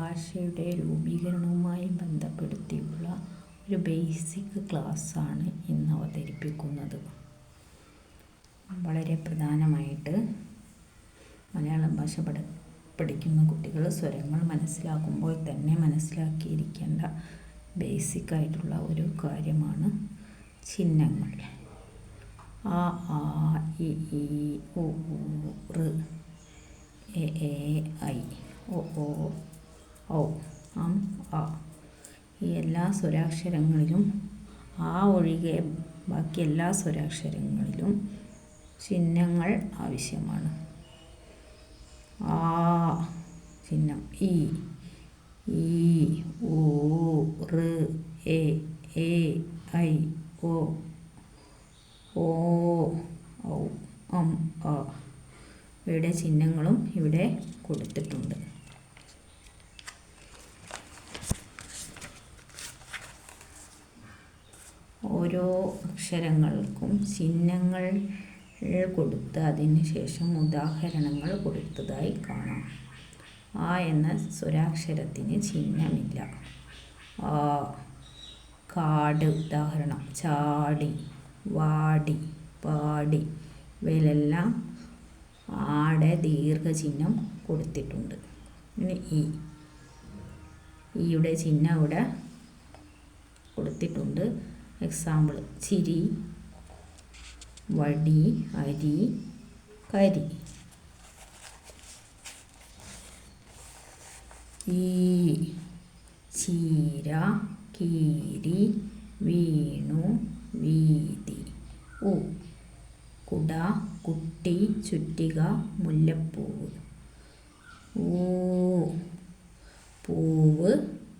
ഭാഷയുടെ രൂപീകരണവുമായി ബന്ധപ്പെടുത്തിയുള്ള ഒരു ബേസിക് ക്ലാസ്സാണ് ഇന്ന് അവതരിപ്പിക്കുന്നത്. വളരെ പ്രധാനമായിട്ട് മലയാളം ഭാഷ പഠിക്കുന്ന കുട്ടികൾ സ്വരങ്ങൾ മനസ്സിലാക്കുമ്പോൾ തന്നെ മനസ്സിലാക്കിയിരിക്കേണ്ട ബേസിക്കായിട്ടുള്ള ഒരു കാര്യമാണ് ചിഹ്നങ്ങൾ. അ, ആ, ഇ, ഈ, ഉ, ഋ, എ, ഐ, ഒ, ഔ, അ. ഈ എല്ലാ സ്വരാക്ഷരങ്ങളിലും ആ ഒഴികെ ബാക്കി എല്ലാ സ്വരാക്ഷരങ്ങളിലും ചിഹ്നങ്ങൾ ആവശ്യമാണ്. ആ ചിഹ്നം, ഇ, ഉ, ഋ, എ, ഐ, ഒ, ഔ, അ. ഇവയുടെ ചിഹ്നങ്ങളും ഇവിടെ കൊടുത്തിട്ടുണ്ട്. ഓരോ അക്ഷരങ്ങൾക്കും ചിഹ്നങ്ങൾ കൊടുത്ത് അതിന് ശേഷം ഉദാഹരണങ്ങൾ കൊടുത്തതായി കാണാം. ആ എന്ന സ്വരാക്ഷരത്തിന് ചിഹ്നമില്ല. ആ, കാട്. ഉദാഹരണം: ചാടി, വാടി, പാടി. ഇവയിലെല്ലാം ആടെ ദീർഘചിഹ്നം കൊടുത്തിട്ടുണ്ട്. ഇനി ഈയുടെ ചിഹ്നം ഇവിടെ കൊടുത്തിട്ടുണ്ട്. എക്സാമ്പിൾ: ചിരി, വടി, അരി, കരി. ചീര, കീരി, വീണു, വീതി. കുട, കുട്ടി, ചുറ്റിക, മുല്ലപ്പൂവ്. പൂവ്,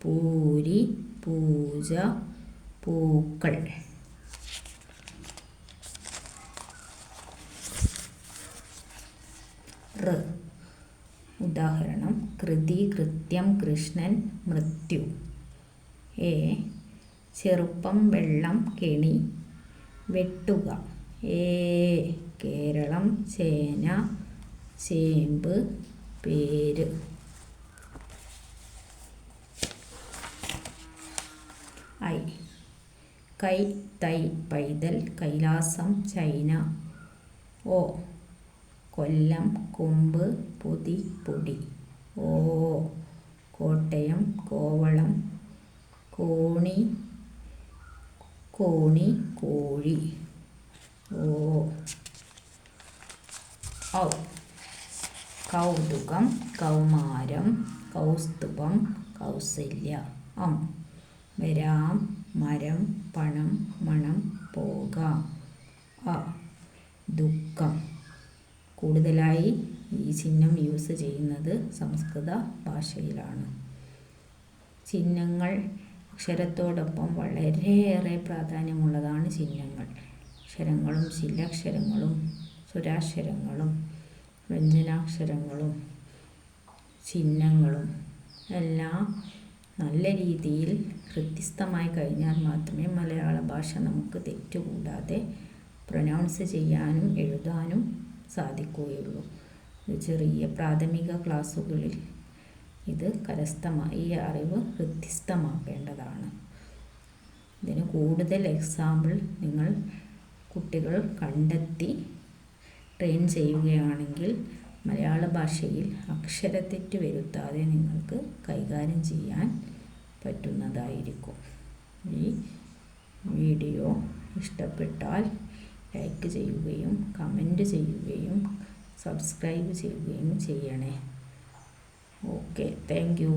പൂരി, പൂജ, പൂക്കൾ. ഉദാഹരണം: കൃതി, കൃത്യം, കൃഷ്ണൻ, മൃത്യു. ചെറുപ്പം, വെള്ളം, കെണി, വെട്ടുക. കേരളം, ചേന, ചേമ്പ്, പേര്. കൈ, തൈ, പൈതൽ, കൈലാസം, ചൈന. കൊല്ലം, കൊമ്പ്, പൊതി, പൊടി. കോട്ടയം, കോവളം, കോണി, കോഴി. കൗതുകം, കൗമാരം, കൗസ്തുഭം, കൗസല്യ. വരാം, മരം, പണം, മണം, പോകാം. ദുഃഖം. കൂടുതലായി ഈ ചിഹ്നം യൂസ് ചെയ്യുന്നത് സംസ്കൃത ഭാഷയിലാണ്. ചിഹ്നങ്ങൾ അക്ഷരത്തോടൊപ്പം വളരെയേറെ പ്രാധാന്യമുള്ളതാണ്. ചിഹ്നങ്ങൾ അക്ഷരങ്ങളും ചില്ലക്ഷരങ്ങളും സ്വരാക്ഷരങ്ങളും വ്യഞ്ജനാക്ഷരങ്ങളും ചിഹ്നങ്ങളും എല്ലാം നല്ല രീതിയിൽ ഹൃദിസ്ഥമായി കഴിഞ്ഞാൽ മാത്രമേ മലയാള ഭാഷ നമുക്ക് തെറ്റുകൂടാതെ പ്രൊനൗൺസ് ചെയ്യാനും എഴുതാനും സാധിക്കുകയുള്ളൂ. ചെറിയ പ്രാഥമിക ക്ലാസ്സുകളിൽ ഇത് ഈ അറിവ് ഹൃദിസ്ഥമാക്കേണ്ടതാണ്. ഇതിന് കൂടുതൽ എക്സാമ്പിൾ നിങ്ങൾ കുട്ടികൾ കണ്ടെത്തി ട്രെയിൻ ചെയ്യുകയാണെങ്കിൽ മലയാള ഭാഷയിൽ അക്ഷരത്തെറ്റ് വരുത്താതെ നിങ്ങൾക്ക് കൈകാര്യം ചെയ്യാൻ പറ്റുന്നതായിരിക്കും. ഈ വീഡിയോ ഇഷ്ടപ്പെട്ടാൽ ലൈക്ക് ചെയ്യുകയും കമൻറ്റ് ചെയ്യുകയും സബ്സ്ക്രൈബ് ചെയ്യുകയും ചെയ്യണേ. Okay, thank you.